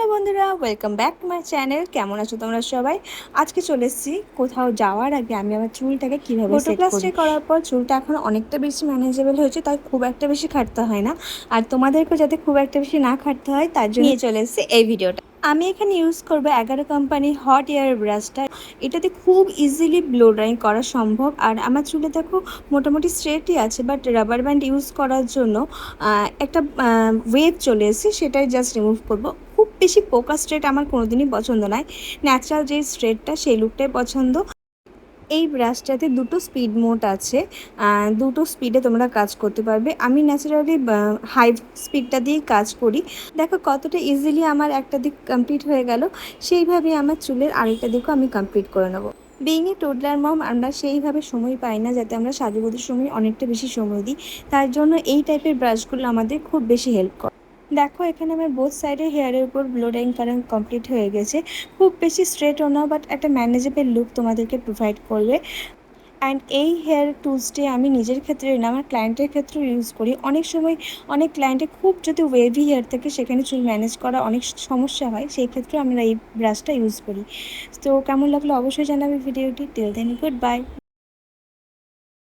Hello বন্ধুরা, welcome back to my channel. কেমন আছো তোমরা সবাই? আজকে চলে এসেছি কোথাও যাওয়ার আগে আমি আমার চুলটাকে কীভাবে সেট করি। করার পর চুলটা এখন অনেকটা বেশি ম্যানেজেবল হয়েছে, তাই খুব একটা বেশি খাটতে হয় না। আর তোমাদেরকেও যাতে খুব একটা বেশি না খাটতে হয় তার জন্য নিয়ে চলে এসেছি এই ভিডিওটা। আমি এখানে ইউজ করবো 11 কোম্পানির হট এয়ার ব্রাশটা। এটাতে খুব ইজিলি ব্লো ড্রাইং করা সম্ভব। আর আমার চুলে দেখো মোটামুটি স্ট্রেটই আছে, বাট রাবার ব্যান্ড ইউজ করার জন্য একটা ওয়েভ চলে এসেছে, সেটাই জাস্ট রিমুভ করবো। খুব বেশি পোকা স্ট্রেট আমার কোনোদিনই পছন্দ নয়, ন্যাচারাল যে স্ট্রেটটা সেই লুকটাই পছন্দ। এই ব্রাশটাতে দুটো স্পিড মোড আছে, দুটো স্পিডে তোমরা কাজ করতে পারবে। আমি ন্যাচারালি হাই স্পিডটা দিয়েই কাজ করি। দেখো কতটা ইজিলি আমার একটা দিক কমপ্লিট হয়ে গেল, সেইভাবেই আমার চুলের আরেকটা দিকও আমি কমপ্লিট করে নেবো। বিইং এ টোডলার মম, আমরা সেইভাবে সময় পাই না যাতে আমরা সাজুগুজুর সময় অনেকটা বেশি সময় দিই। তার জন্য এই টাইপের ব্রাশগুলো আমাদের খুব বেশি হেল্প করে। দেখো এখানে আমার বোথ সাইডে হেয়ারের উপর ব্লো ড্রাইং করা কমপ্লিট হয়ে গেছে। খুব বেশি স্ট্রেটও না, বাট একটা ম্যানেজেবল লুক তোমাদেরকে প্রোভাইড করবে। অ্যান্ড এই হেয়ার টুলসটি আমি নিজের ক্ষেত্রে না, আমার ক্লায়েন্টের ক্ষেত্রেও ইউজ করি। অনেক সময় অনেক ক্লায়েন্টের খুব যদি ওয়েভি হেয়ার থাকে, সেখানে চুল ম্যানেজ করা অনেক সমস্যা হয়, সেই ক্ষেত্রে আমরা এই ব্রাশটা ইউজ করি। তো কেমন লাগলো অবশ্যই জানাবে ভিডিওটি। Till then good bye.